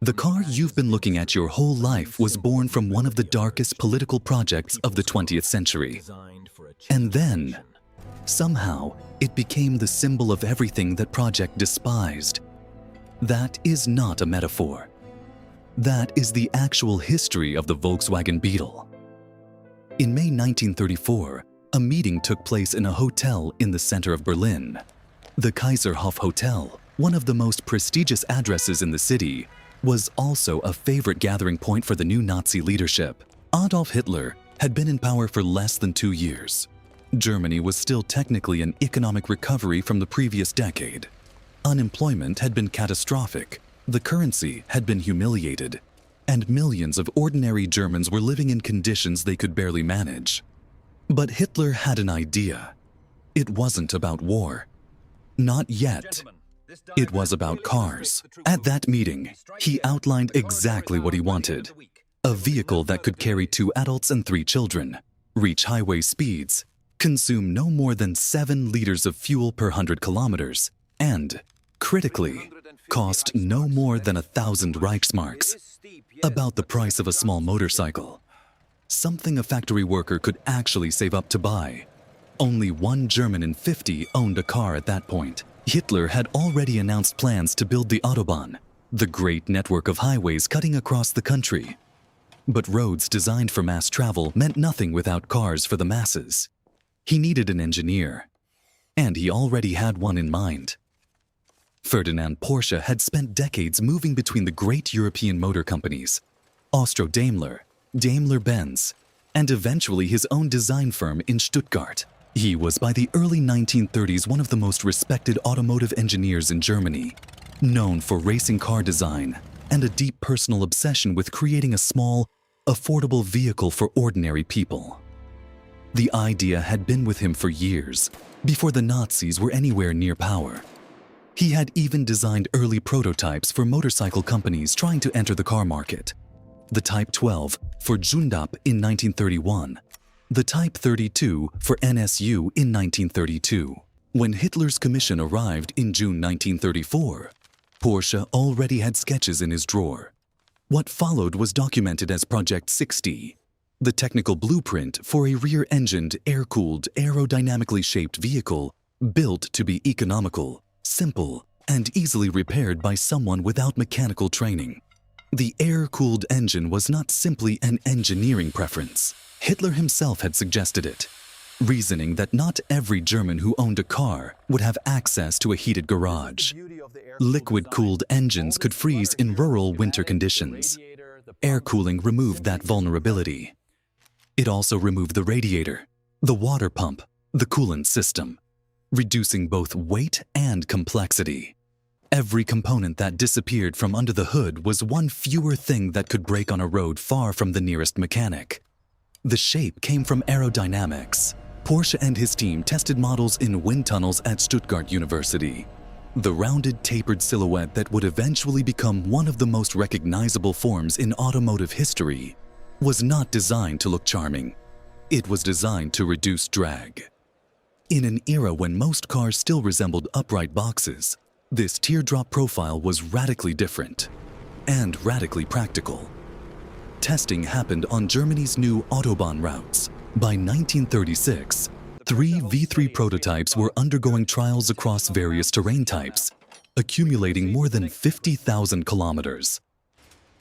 The car you've been looking at your whole life was born from one of the darkest political projects of the 20th century. And then, somehow, it became the symbol of everything that project despised. That is not a metaphor. That is the actual history of the Volkswagen Beetle. In May 1934, a meeting took place in a hotel in the center of Berlin. The Kaiserhof Hotel, one of the most prestigious addresses in the city, was also a favorite gathering point for the new Nazi leadership. Adolf Hitler had been in power for less than 2 years. Germany was still technically in economic recovery from the previous decade. Unemployment had been catastrophic, the currency had been humiliated, and millions of ordinary Germans were living in conditions they could barely manage. But Hitler had an idea. It wasn't about war. Not yet. It was about cars. At that meeting, he outlined exactly what he wanted. A vehicle that could carry 2 adults and 3 children, reach highway speeds, consume no more than 7 liters of fuel per 100 kilometers, and, critically, cost no more than 1,000 Reichsmarks, about the price of a small motorcycle. Something a factory worker could actually save up to buy. Only 1 German in 50 owned a car at that point. Hitler had already announced plans to build the Autobahn, the great network of highways cutting across the country. But roads designed for mass travel meant nothing without cars for the masses. He needed an engineer, and he already had one in mind. Ferdinand Porsche had spent decades moving between the great European motor companies, Austro-Daimler, Daimler-Benz, and eventually his own design firm in Stuttgart. He was by the early 1930s one of the most respected automotive engineers in Germany, known for racing car design and a deep personal obsession with creating a small, affordable vehicle for ordinary people. The idea had been with him for years, before the Nazis were anywhere near power. He had even designed early prototypes for motorcycle companies trying to enter the car market. The Type 12 for Jundap in 1931, the Type 32 for NSU in 1932. When Hitler's commission arrived in June 1934, Porsche already had sketches in his drawer. What followed was documented as Project 60, the technical blueprint for a rear-engined, air-cooled, aerodynamically shaped vehicle built to be economical, simple, and easily repaired by someone without mechanical training. The air-cooled engine was not simply an engineering preference. Hitler himself had suggested it, reasoning that not every German who owned a car would have access to a heated garage. Liquid-cooled engines could freeze in rural winter conditions. Air cooling removed that vulnerability. It also removed the radiator, the water pump, the coolant system, reducing both weight and complexity. Every component that disappeared from under the hood was one fewer thing that could break on a road far from the nearest mechanic. The shape came from aerodynamics. Porsche and his team tested models in wind tunnels at Stuttgart University. The rounded, tapered silhouette that would eventually become one of the most recognizable forms in automotive history was not designed to look charming. It was designed to reduce drag. In an era when most cars still resembled upright boxes, this teardrop profile was radically different and radically practical. Testing happened on Germany's new Autobahn routes. By 1936, 3 V3 prototypes were undergoing trials across various terrain types, accumulating more than 50,000 kilometers.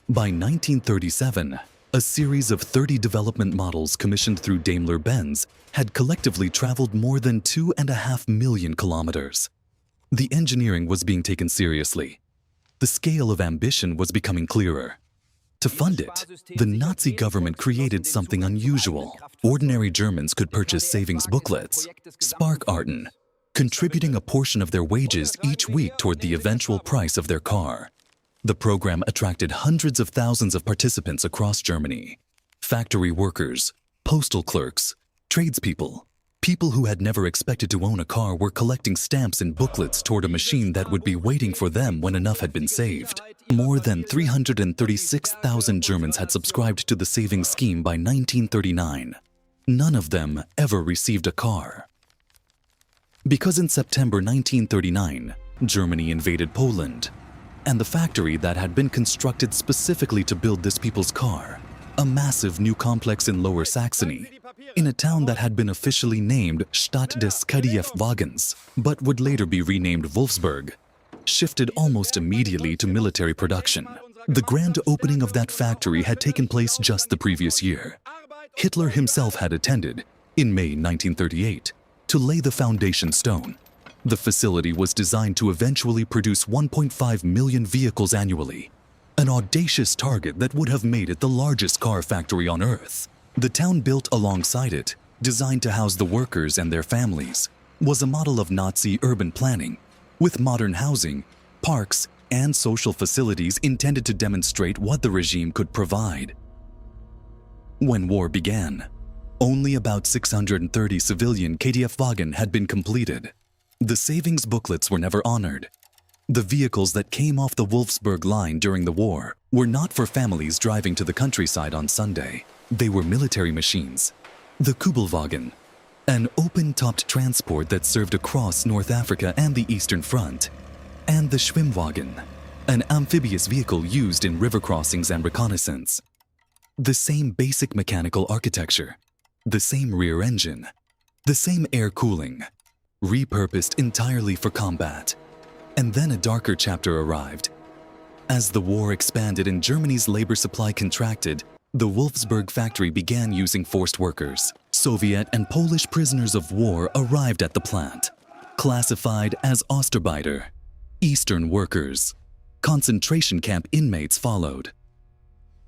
By 1937, a series of 30 development models commissioned through Daimler-Benz had collectively traveled more than 2.5 million kilometers. The engineering was being taken seriously. The scale of ambition was becoming clearer. To fund it, the Nazi government created something unusual. Ordinary Germans could purchase savings booklets, Sparkarten, contributing a portion of their wages each week toward the eventual price of their car. The program attracted hundreds of thousands of participants across Germany. Factory workers, postal clerks, tradespeople, people who had never expected to own a car were collecting stamps and booklets toward a machine that would be waiting for them when enough had been saved. More than 336,000 Germans had subscribed to the savings scheme by 1939. None of them ever received a car. Because in September 1939, Germany invaded Poland, and the factory that had been constructed specifically to build this people's car, a massive new complex in Lower Saxony, in a town that had been officially named Stadt des Kdf-Wagens, but would later be renamed Wolfsburg, shifted almost immediately to military production. The grand opening of that factory had taken place just the previous year. Hitler himself had attended, in May 1938, to lay the foundation stone. The facility was designed to eventually produce 1.5 million vehicles annually, an audacious target that would have made it the largest car factory on Earth. The town built alongside it, designed to house the workers and their families, was a model of Nazi urban planning, with modern housing, parks, and social facilities intended to demonstrate what the regime could provide. When war began, only about 630 civilian Kdf-Wagen had been completed. The savings booklets were never honored. The vehicles that came off the Wolfsburg line during the war were not for families driving to the countryside on Sunday. They were military machines. The Kubelwagen, an open-topped transport that served across North Africa and the Eastern Front, and the Schwimmwagen, an amphibious vehicle used in river crossings and reconnaissance. The same basic mechanical architecture, the same rear engine, the same air cooling, repurposed entirely for combat. And then a darker chapter arrived. As the war expanded and Germany's labor supply contracted, the Wolfsburg factory began using forced workers. Soviet and Polish prisoners of war arrived at the plant, classified as Ostarbeiter, Eastern workers. Concentration camp inmates followed.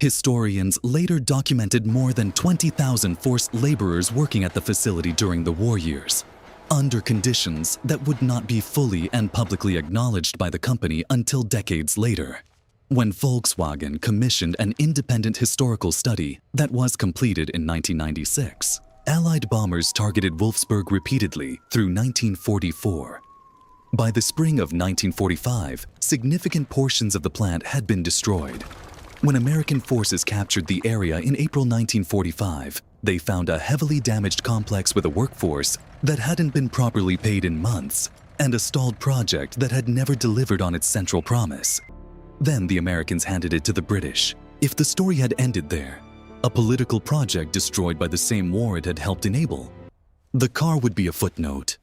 Historians later documented more than 20,000 forced laborers working at the facility during the war years, under conditions that would not be fully and publicly acknowledged by the company until decades later, when Volkswagen commissioned an independent historical study that was completed in 1996. Allied bombers targeted Wolfsburg repeatedly through 1944. By the spring of 1945, significant portions of the plant had been destroyed. When American forces captured the area in April 1945, they found a heavily damaged complex with a workforce that hadn't been properly paid in months and a stalled project that had never delivered on its central promise. Then the Americans handed it to the British. If the story had ended there, a political project destroyed by the same war it had helped enable, the car would be a footnote,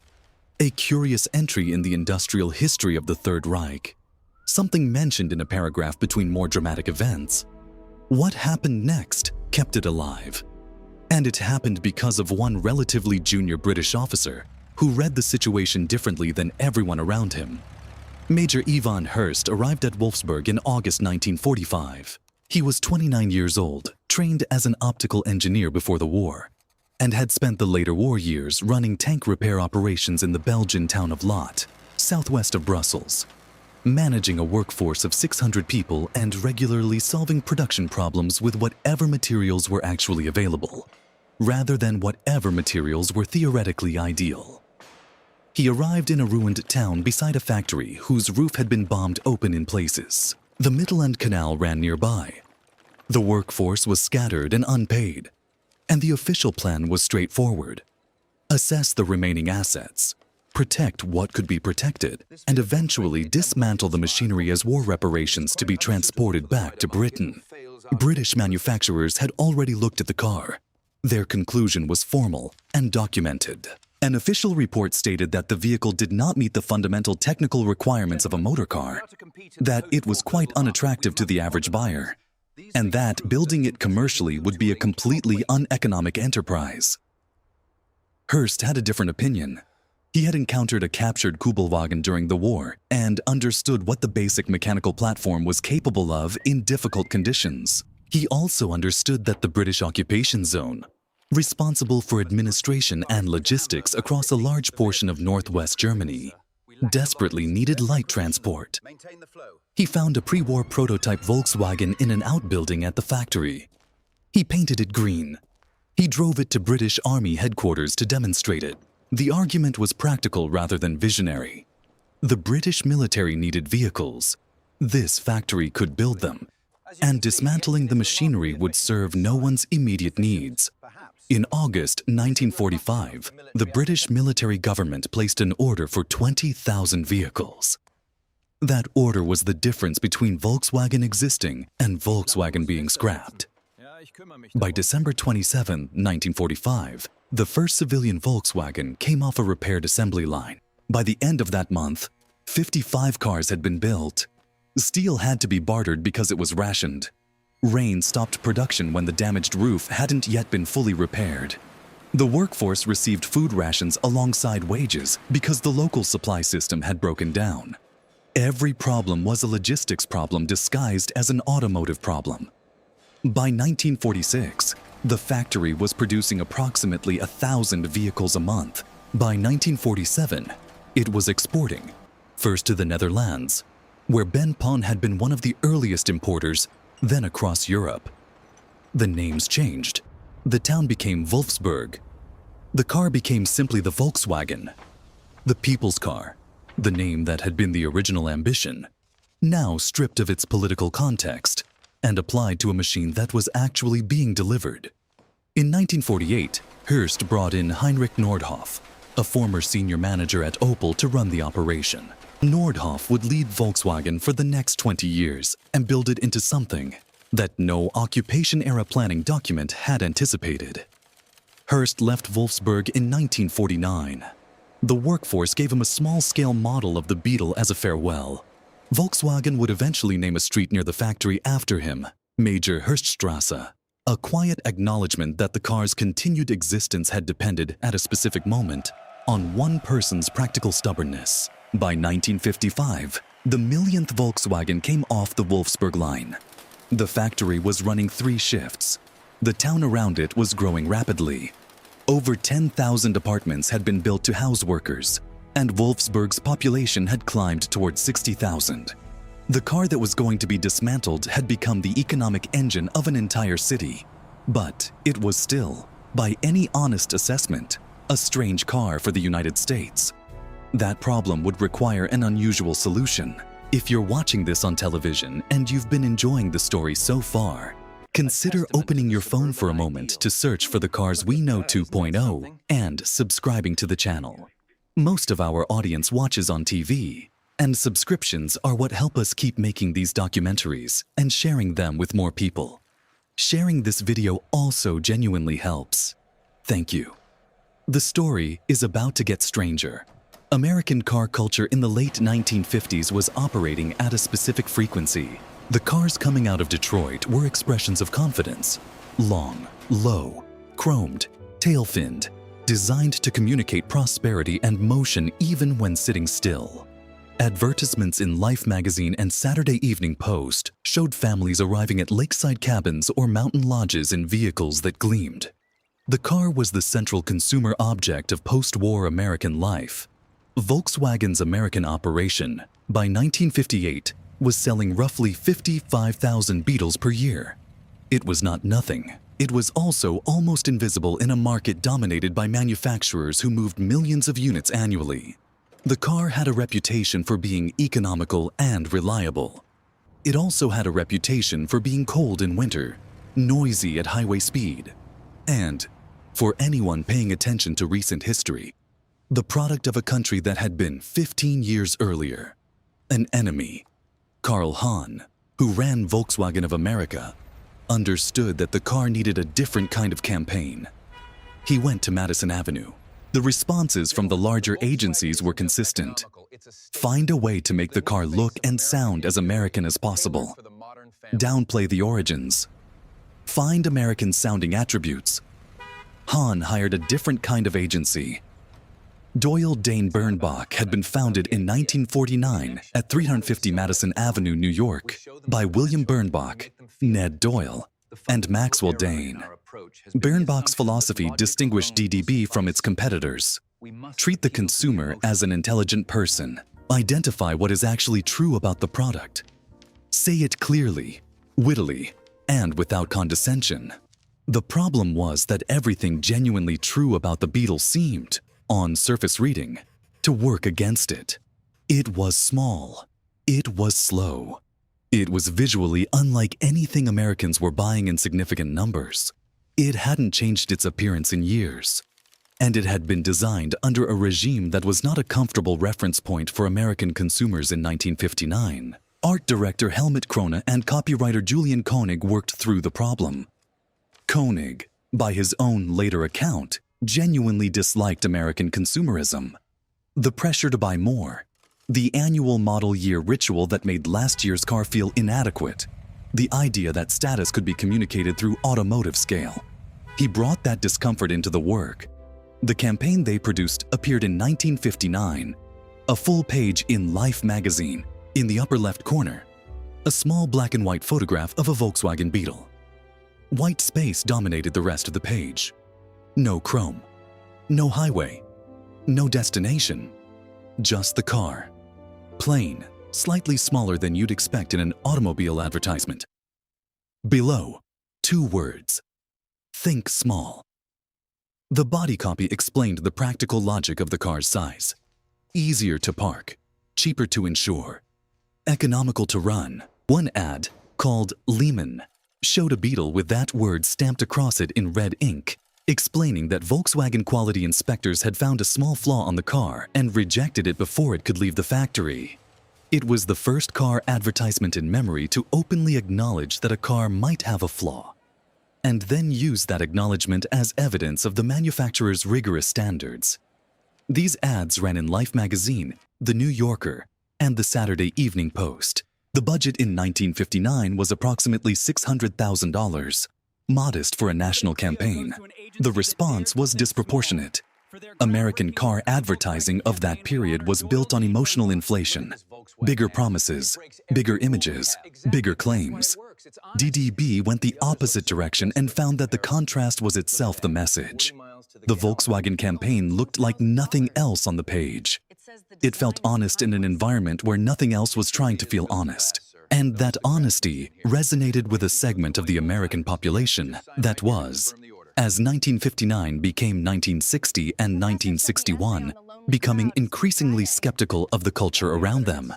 a curious entry in the industrial history of the Third Reich, something mentioned in a paragraph between more dramatic events. What happened next kept it alive. And it happened because of one relatively junior British officer who read the situation differently than everyone around him. Major Ivan Hurst arrived at Wolfsburg in August 1945. He was 29 years old, trained as an optical engineer before the war, and had spent the later war years running tank repair operations in the Belgian town of Lot, southwest of Brussels, managing a workforce of 600 people and regularly solving production problems with whatever materials were actually available, rather than whatever materials were theoretically ideal. He arrived in a ruined town beside a factory whose roof had been bombed open in places. The Mittelland Canal ran nearby. The workforce was scattered and unpaid, and the official plan was straightforward: assess the remaining assets, protect what could be protected, and eventually dismantle the machinery as war reparations to be transported back to Britain. British manufacturers had already looked at the car. Their conclusion was formal and documented. An official report stated that the vehicle did not meet the fundamental technical requirements of a motor car, that it was quite unattractive to the average buyer, and that building it commercially would be a completely uneconomic enterprise. Hurst had a different opinion. He had encountered a captured Kubelwagen during the war and understood what the basic mechanical platform was capable of in difficult conditions. He also understood that the British occupation zone, responsible for administration and logistics across a large portion of northwest Germany, desperately needed light transport. He found a pre-war prototype Volkswagen in an outbuilding at the factory. He painted it green. He drove it to British Army headquarters to demonstrate it. The argument was practical rather than visionary. The British military needed vehicles. This factory could build them, and dismantling the machinery would serve no one's immediate needs. In August 1945, the British military government placed an order for 20,000 vehicles. That order was the difference between Volkswagen existing and Volkswagen being scrapped. By December 27, 1945, the first civilian Volkswagen came off a repaired assembly line. By the end of that month, 55 cars had been built. Steel had to be bartered because it was rationed. Rain stopped production when the damaged roof hadn't yet been fully repaired. The workforce received food rations alongside wages because the local supply system had broken down. Every problem was a logistics problem disguised as an automotive problem. By 1946, the factory was producing approximately 1,000 vehicles a month. By 1947, it was exporting, first to the Netherlands, where Ben Pon had been one of the earliest importers, then across Europe. The names changed. The town became Wolfsburg. The car became simply the Volkswagen, the people's car, the name that had been the original ambition, now stripped of its political context and applied to a machine that was actually being delivered. In 1948, Hearst brought in Heinrich Nordhoff, a former senior manager at Opel, to run the operation. Nordhoff would lead Volkswagen for the next 20 years and build it into something that no occupation-era planning document had anticipated. Hearst left Wolfsburg in 1949. The workforce gave him a small-scale model of the Beetle as a farewell. Volkswagen would eventually name a street near the factory after him, Major Hearststrasse, a quiet acknowledgement that the car's continued existence had depended, at a specific moment, on one person's practical stubbornness. By 1955, the millionth Volkswagen came off the Wolfsburg line. The factory was running 3 shifts. The town around it was growing rapidly. Over 10,000 apartments had been built to house workers, and Wolfsburg's population had climbed towards 60,000. The car that was going to be dismantled had become the economic engine of an entire city. But it was still, by any honest assessment, a strange car for the United States. That problem would require an unusual solution. If you're watching this on television and you've been enjoying the story so far, consider opening your phone for a moment to search for the Cars We Know 2.0 and subscribing to the channel. Most of our audience watches on TV, and subscriptions are what help us keep making these documentaries and sharing them with more people. Sharing this video also genuinely helps. Thank you. The story is about to get stranger. American car culture in the late 1950s was operating at a specific frequency. The cars coming out of Detroit were expressions of confidence. Long, low, chromed, tail-finned, designed to communicate prosperity and motion even when sitting still. Advertisements in Life magazine and Saturday Evening Post showed families arriving at lakeside cabins or mountain lodges in vehicles that gleamed. The car was the central consumer object of post-war American life. Volkswagen's American operation, by 1958, was selling roughly 55,000 Beetles per year. It was not nothing. It was also almost invisible in a market dominated by manufacturers who moved millions of units annually. The car had a reputation for being economical and reliable. It also had a reputation for being cold in winter, noisy at highway speed, and, for anyone paying attention to recent history, the product of a country that had been 15 years earlier, an enemy. Karl Hahn, who ran Volkswagen of America, understood that the car needed a different kind of campaign. He went to Madison Avenue. The responses from the larger agencies were consistent. Find a way to make the car look and sound as American as possible. Downplay the origins. Find American-sounding attributes. Hahn hired a different kind of agency. Doyle Dane Bernbach had been founded in 1949 at 350 Madison Avenue, New York, by William Bernbach, Ned Doyle, and Maxwell Dane. Bernbach's philosophy distinguished DDB from its competitors. Treat the consumer as an intelligent person. Identify what is actually true about the product. Say it clearly, wittily, and without condescension. The problem was that everything genuinely true about the Beetle seemed, on surface reading, to work against it. It was small. It was slow. It was visually unlike anything Americans were buying in significant numbers. It hadn't changed its appearance in years. and it had been designed under a regime that was not a comfortable reference point for American consumers in 1959. Art director Helmut Krone and copywriter Julian Koenig worked through the problem. Koenig, by his own later account, genuinely disliked American consumerism. The pressure to buy more, the annual model year ritual that made last year's car feel inadequate, the idea that status could be communicated through automotive scale. He brought that discomfort into the work. The campaign they produced appeared in 1959, a full page in Life magazine. In the upper left corner, a small black and white photograph of a Volkswagen Beetle. White space dominated the rest of the page. No chrome, no highway, no destination, just the car. Plain, slightly smaller than you'd expect in an automobile advertisement. Below, 2 words: think small. The body copy explained the practical logic of the car's size. Easier to park, cheaper to insure, economical to run. One ad, called Lehman, showed a Beetle with that word stamped across it in red ink, explaining that Volkswagen quality inspectors had found a small flaw on the car and rejected it before it could leave the factory. It was the first car advertisement in memory to openly acknowledge that a car might have a flaw, and then use that acknowledgement as evidence of the manufacturer's rigorous standards. These ads ran in Life magazine, The New Yorker, and the Saturday Evening Post. The budget in 1959 was approximately $600,000, modest for a national campaign. The response was disproportionate. American car advertising of that period was built on emotional inflation, bigger promises, bigger images, bigger claims. DDB went the opposite direction and found that the contrast was itself the message. The Volkswagen campaign looked like nothing else on the page. It felt honest in an environment where nothing else was trying to feel honest. And that honesty resonated with a segment of the American population that was, as 1959 became 1960 and 1961, becoming increasingly skeptical of the culture around them.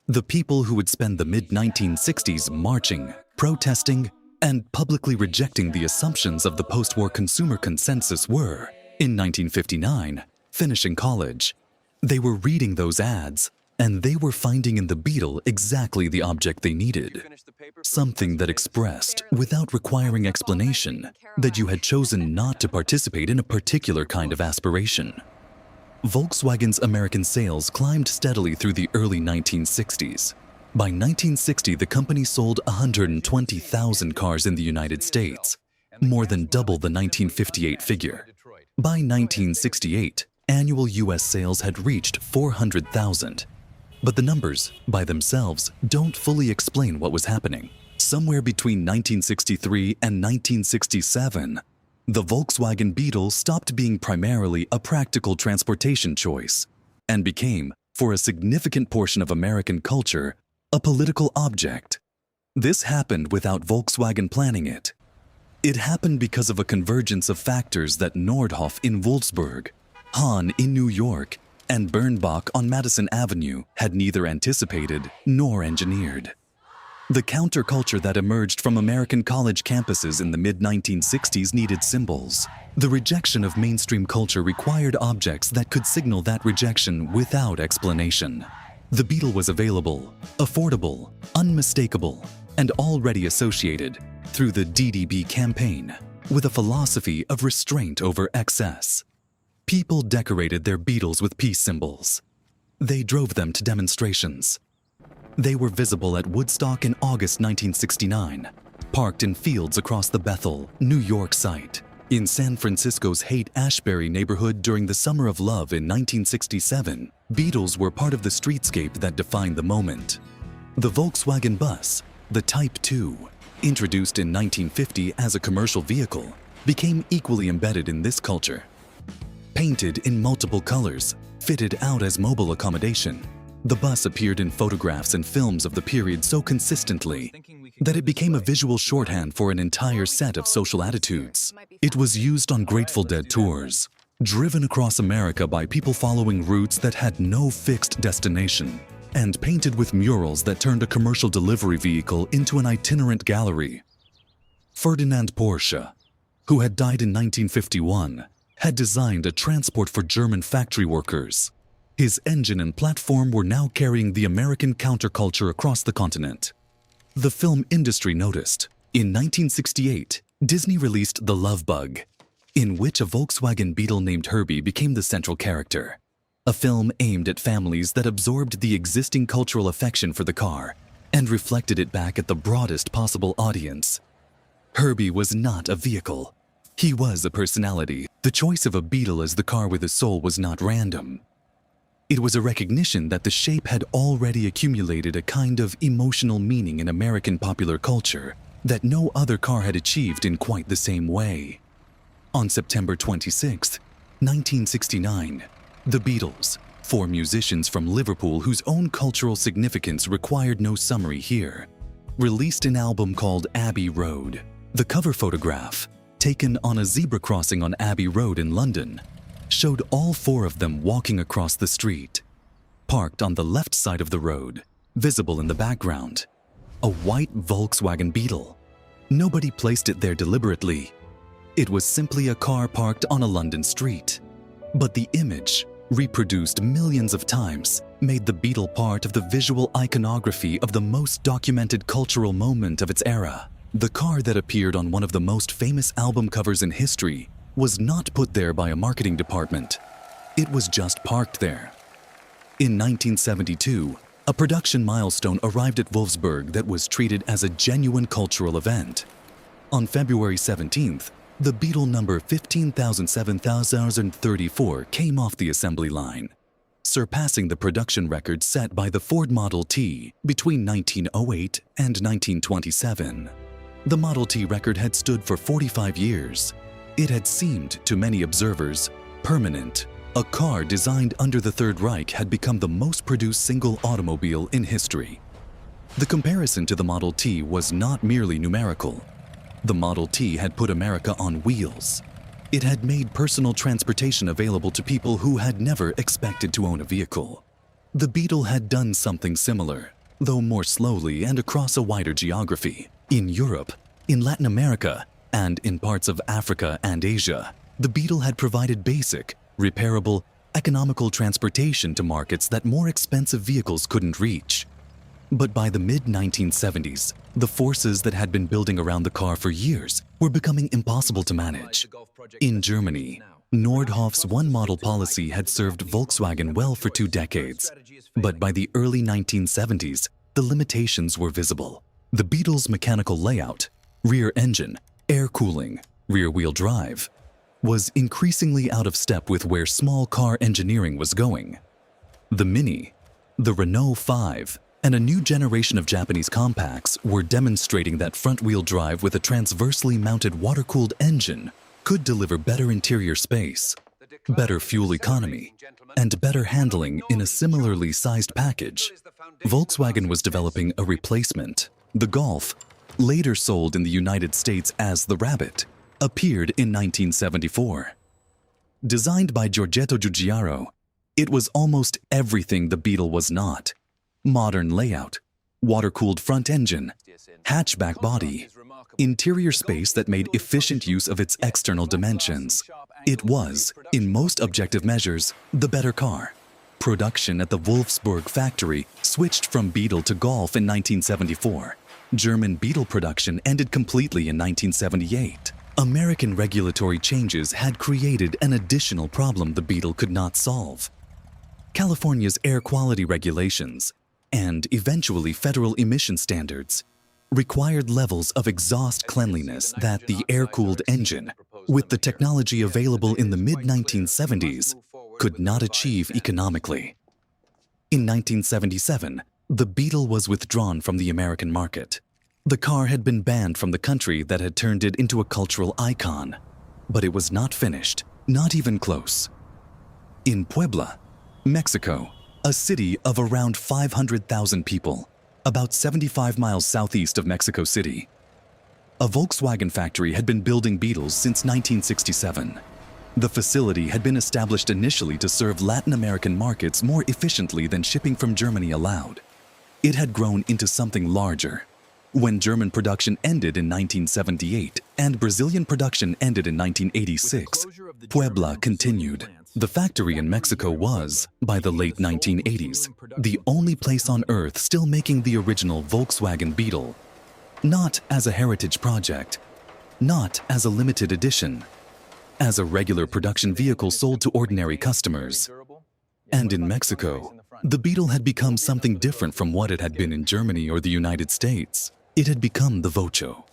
The people who would spend the mid-1960s marching, protesting, and publicly rejecting the assumptions of the post-war consumer consensus were, in 1959, finishing college. They were reading those ads, and they were finding in the Beetle exactly the object they needed. Something that expressed, without requiring explanation, that you had chosen not to participate in a particular kind of aspiration. Volkswagen's American sales climbed steadily through the early 1960s. By 1960, the company sold 120,000 cars in the United States, more than double the 1958 figure. By 1968, annual U.S. sales had reached 400,000. But the numbers, by themselves, don't fully explain what was happening. Somewhere between 1963 and 1967, the Volkswagen Beetle stopped being primarily a practical transportation choice and became, for a significant portion of American culture, a political object. This happened without Volkswagen planning it. It happened because of a convergence of factors that Nordhoff in Wolfsburg, Hahn in New York, and Bernbach on Madison Avenue had neither anticipated nor engineered. The counterculture that emerged from American college campuses in the mid-1960s needed symbols. The rejection of mainstream culture required objects that could signal that rejection without explanation. The Beetle was available, affordable, unmistakable, and already associated, through the DDB campaign, with a philosophy of restraint over excess. People decorated their Beetles with peace symbols. They drove them to demonstrations. They were visible at Woodstock in August 1969, parked in fields across the Bethel, New York site. In San Francisco's Haight-Ashbury neighborhood during the Summer of Love in 1967, Beetles were part of the streetscape that defined the moment. The Volkswagen bus, the Type 2, introduced in 1950 as a commercial vehicle, became equally embedded in this culture. Painted in multiple colors, fitted out as mobile accommodation, the bus appeared in photographs and films of the period so consistently that it became a visual shorthand for an entire set of social attitudes. It was used on Grateful Dead tours, driven across America by people following routes that had no fixed destination, and painted with murals that turned a commercial delivery vehicle into an itinerant gallery. Ferdinand Porsche, who had died in 1951, had designed a transport for German factory workers. His engine and platform were now carrying the American counterculture across the continent. The film industry noticed. In 1968, Disney released The Love Bug, in which a Volkswagen Beetle named Herbie became the central character. A film aimed at families that absorbed the existing cultural affection for the car and reflected it back at the broadest possible audience. Herbie was not a vehicle. He was a personality. The choice of a Beetle as the car with a soul was not random. It was a recognition that the shape had already accumulated a kind of emotional meaning in American popular culture that no other car had achieved in quite the same way. On September 26, 1969, the Beatles, four musicians from Liverpool whose own cultural significance required no summary here, released an album called Abbey Road. The cover photograph, taken on a zebra crossing on Abbey Road in London, showed all four of them walking across the street. Parked on the left side of the road, visible in the background, a white Volkswagen Beetle. Nobody placed it there deliberately. It was simply a car parked on a London street. But the image, reproduced millions of times, made the Beetle part of the visual iconography of the most documented cultural moment of its era. The car that appeared on one of the most famous album covers in history was not put there by a marketing department. It was just parked there. In 1972, a production milestone arrived at Wolfsburg that was treated as a genuine cultural event. On February 17th, the Beetle number 15,007,034 came off the assembly line, surpassing the production record set by the Ford Model T between 1908 and 1927. The Model T record had stood for 45 years. It had seemed, to many observers, permanent. A car designed under the Third Reich had become the most produced single automobile in history. The comparison to the Model T was not merely numerical. The Model T had put America on wheels. It had made personal transportation available to people who had never expected to own a vehicle. The Beetle had done something similar, though more slowly and across a wider geography. In Europe, in Latin America, and in parts of Africa and Asia, the Beetle had provided basic, repairable, economical transportation to markets that more expensive vehicles couldn't reach. But by the mid-1970s, the forces that had been building around the car for years were becoming impossible to manage. In Germany, Nordhoff's one-model policy had served Volkswagen well for 2 decades. But by the early 1970s, the limitations were visible. The Beetle's mechanical layout, rear engine, air cooling, rear-wheel drive, was increasingly out of step with where small car engineering was going. The Mini, the Renault 5, and a new generation of Japanese compacts were demonstrating that front-wheel drive with a transversely mounted water-cooled engine could deliver better interior space, better fuel economy, and better handling in a similarly sized package. Volkswagen was developing a replacement. The Golf, later sold in the United States as the Rabbit, appeared in 1974. Designed by Giorgetto Giugiaro, it was almost everything the Beetle was not. Modern layout, water-cooled front engine, hatchback body, interior space that made efficient use of its external dimensions. It was, in most objective measures, the better car. Production at the Wolfsburg factory switched from Beetle to Golf in 1974. German Beetle production ended completely in 1978. American regulatory changes had created an additional problem the Beetle could not solve. California's air quality regulations, and eventually federal emission standards, required levels of exhaust cleanliness that the air-cooled engine, with the technology available in the mid-1970s, could not achieve economically. In 1977, the Beetle was withdrawn from the American market. The car had been banned from the country that had turned it into a cultural icon, but it was not finished, not even close. In Puebla, Mexico, a city of around 500,000 people, about 75 miles southeast of Mexico City, a Volkswagen factory had been building Beetles since 1967. The facility had been established initially to serve Latin American markets more efficiently than shipping from Germany allowed. It had grown into something larger. When German production ended in 1978 and Brazilian production ended in 1986, Puebla continued. The factory in Mexico was, by the late 1980s, the only place on Earth still making the original Volkswagen Beetle. Not as a heritage project, not as a limited edition, as a regular production vehicle sold to ordinary customers. And in Mexico, the Beetle had become something different from what it had been in Germany or the United States. It had become the Vocho,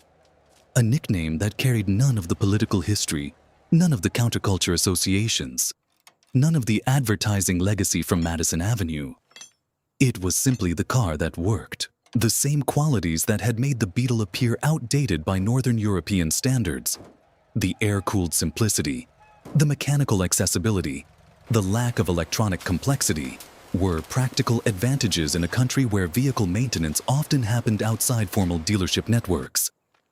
a nickname that carried none of the political history, none of the counterculture associations, none of the advertising legacy from Madison Avenue. It was simply the car that worked. The same qualities that had made the Beetle appear outdated by Northern European standards. The air-cooled simplicity, the mechanical accessibility, the lack of electronic complexity were practical advantages in a country where vehicle maintenance often happened outside formal dealership networks,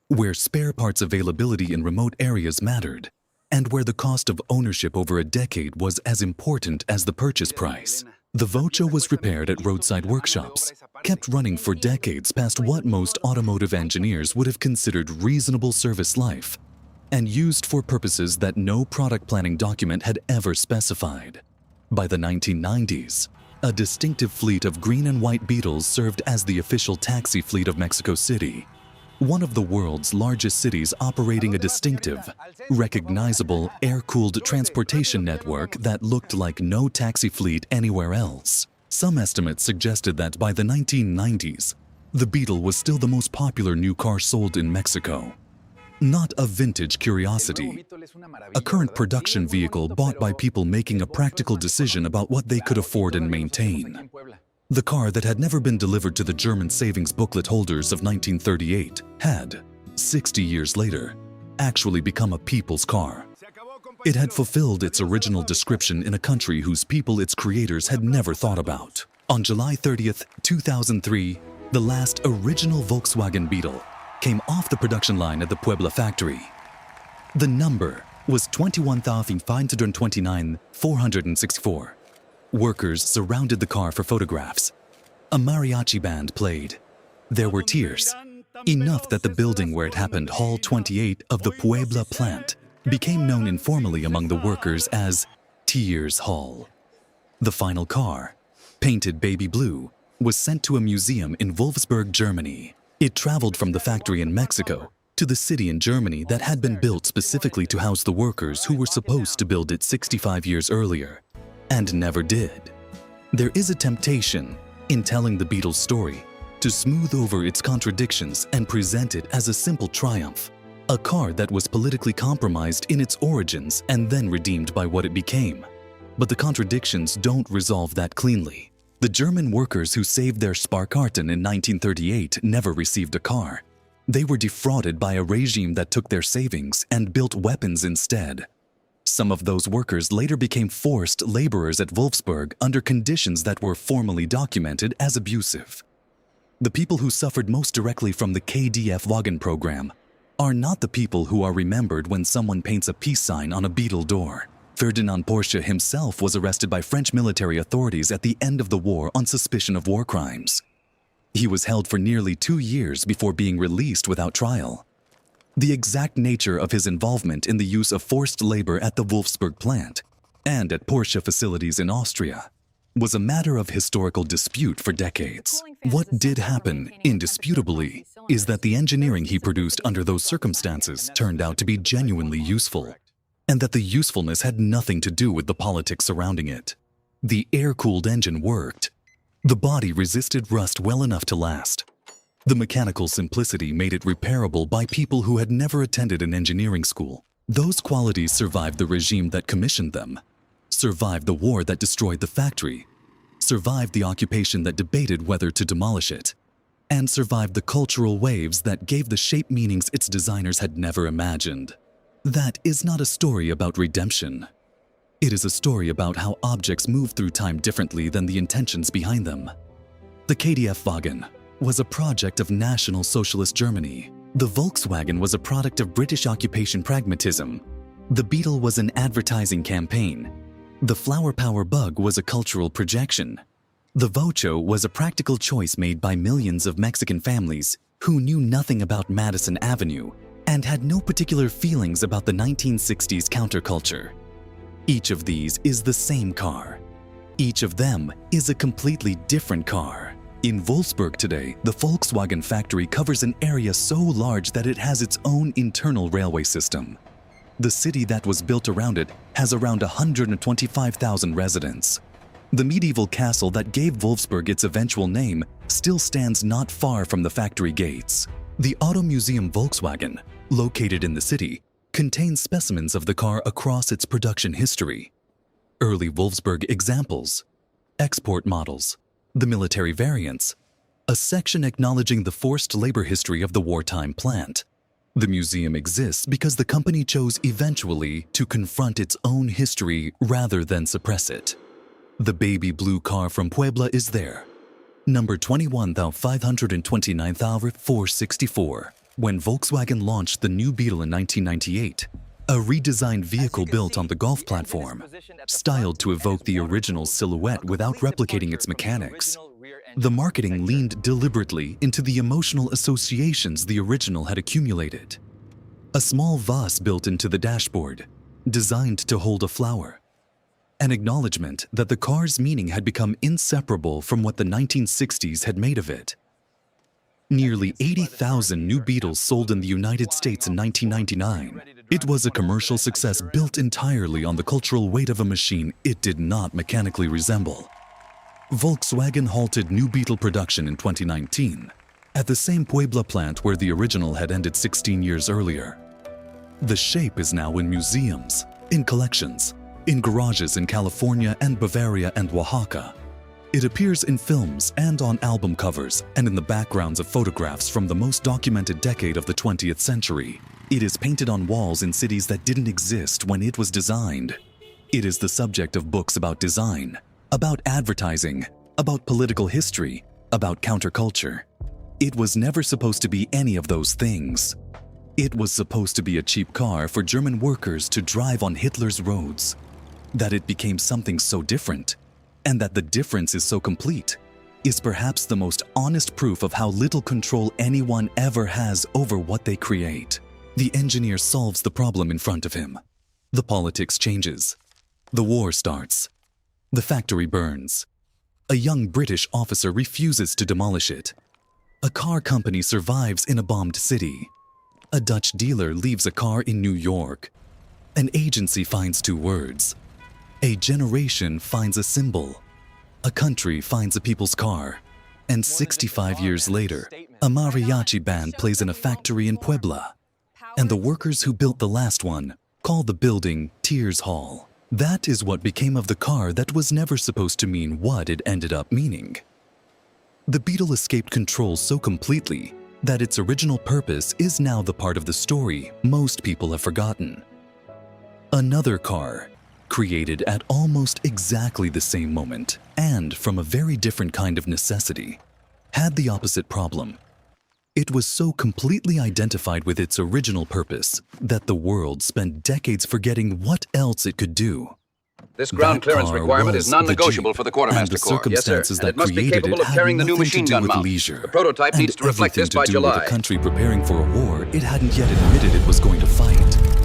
where spare parts availability in remote areas mattered, and where the cost of ownership over a decade was as important as the purchase price. The Vocho was repaired at roadside workshops, kept running for decades past what most automotive engineers would have considered reasonable service life, and used for purposes that no product planning document had ever specified. By the 1990s, a distinctive fleet of green and white Beetles served as the official taxi fleet of Mexico City, one of the world's largest cities operating a distinctive, recognizable, air-cooled transportation network that looked like no taxi fleet anywhere else. Some estimates suggested that by the 1990s, the Beetle was still the most popular new car sold in Mexico. Not a vintage curiosity, a current production vehicle bought by people making a practical decision about what they could afford and maintain. The car that had never been delivered to the German savings booklet holders of 1938 had, 60 years later, actually become a people's car. It had fulfilled its original description in a country whose people its creators had never thought about. On July 30th, 2003, the last original Volkswagen Beetle came off the production line at the Puebla factory. The number was 21,529,464. Workers surrounded the car for photographs. A mariachi band played. There were tears, enough that the building where it happened, Hall 28 of the Puebla plant, became known informally among the workers as Tears Hall. The final car, painted baby blue, was sent to a museum in Wolfsburg, Germany. It traveled from the factory in Mexico to the city in Germany that had been built specifically to house the workers who were supposed to build it 65 years earlier, and never did. There is a temptation, in telling the Beetle's story, to smooth over its contradictions and present it as a simple triumph, a car that was politically compromised in its origins and then redeemed by what it became. But the contradictions don't resolve that cleanly. The German workers who saved their Sparkarten in 1938 never received a car. They were defrauded by a regime that took their savings and built weapons instead. Some of those workers later became forced laborers at Wolfsburg under conditions that were formally documented as abusive. The people who suffered most directly from the KDF Wagen program are not the people who are remembered when someone paints a peace sign on a Beetle door. Ferdinand Porsche himself was arrested by French military authorities at the end of the war on suspicion of war crimes. He was held for nearly 2 years before being released without trial. The exact nature of his involvement in the use of forced labor at the Wolfsburg plant and at Porsche facilities in Austria was a matter of historical dispute for decades. What did happen, indisputably, is that the engineering he produced under those circumstances turned out to be genuinely useful, and that the usefulness had nothing to do with the politics surrounding it. The air-cooled engine worked. The body resisted rust well enough to last. The mechanical simplicity made it repairable by people who had never attended an engineering school. Those qualities survived the regime that commissioned them, survived the war that destroyed the factory, survived the occupation that debated whether to demolish it, and survived the cultural waves that gave the shape meanings its designers had never imagined. That is not a story about redemption. It is a story about how objects move through time differently than the intentions behind them. The KDF Wagen was a project of National Socialist Germany. The Volkswagen was a product of British occupation pragmatism. The Beetle was an advertising campaign. The flower power bug was a cultural projection. The Vocho was a practical choice made by millions of Mexican families who knew nothing about Madison Avenue and had no particular feelings about the 1960s counterculture. Each of these is the same car. Each of them is a completely different car. In Wolfsburg today, the Volkswagen factory covers an area so large that it has its own internal railway system. The city that was built around it has around 125,000 residents. The medieval castle that gave Wolfsburg its eventual name still stands not far from the factory gates. The Auto Museum Volkswagen, located in the city, contains specimens of the car across its production history. Early Wolfsburg examples, export models, the military variants, a section acknowledging the forced labor history of the wartime plant. The museum exists because the company chose eventually to confront its own history rather than suppress it. The baby blue car from Puebla is there, number 21,529,464. When Volkswagen launched the new Beetle in 1998, a redesigned vehicle built on the Golf platform, styled to evoke the original silhouette without replicating its mechanics. The marketing leaned deliberately into the emotional associations the original had accumulated. A small vase built into the dashboard, designed to hold a flower. An acknowledgement that the car's meaning had become inseparable from what the 1960s had made of it. Nearly 80,000 new Beetles sold in the United States in 1999. It was a commercial success built entirely on the cultural weight of a machine it did not mechanically resemble. Volkswagen halted new Beetle production in 2019, at the same Puebla plant where the original had ended 16 years earlier. The shape is now in museums, in collections, in garages in California and Bavaria and Oaxaca. It appears in films and on album covers and in the backgrounds of photographs from the most documented decade of the 20th century. It is painted on walls in cities that didn't exist when it was designed. It is the subject of books about design, about advertising, about political history, about counterculture. It was never supposed to be any of those things. It was supposed to be a cheap car for German workers to drive on Hitler's roads. That it became something so different, and that the difference is so complete, is perhaps the most honest proof of how little control anyone ever has over what they create. The engineer solves the problem in front of him. The politics changes. The war starts. The factory burns. A young British officer refuses to demolish it. A car company survives in a bombed city. A Dutch dealer leaves a car in New York. An agency finds two words. A generation finds a symbol. A country finds a people's car. And 65 years later, a mariachi band plays in a factory in Puebla. And the workers who built the last one call the building Tears Hall. That is what became of the car that was never supposed to mean what it ended up meaning. The Beetle escaped control so completely that its original purpose is now the part of the story most people have forgotten. Another car, created at almost exactly the same moment and from a very different kind of necessity, had the opposite problem. It was so completely identified with its original purpose that the world spent decades forgetting what else it could do. This ground clearance requirement is non-negotiable for the Quartermaster Corps. Yes, sir. And it must be capable of carrying the new machine gun mount. The prototype needs to reflect this by July. With a country preparing for a war it hadn't yet admitted it was going to fight.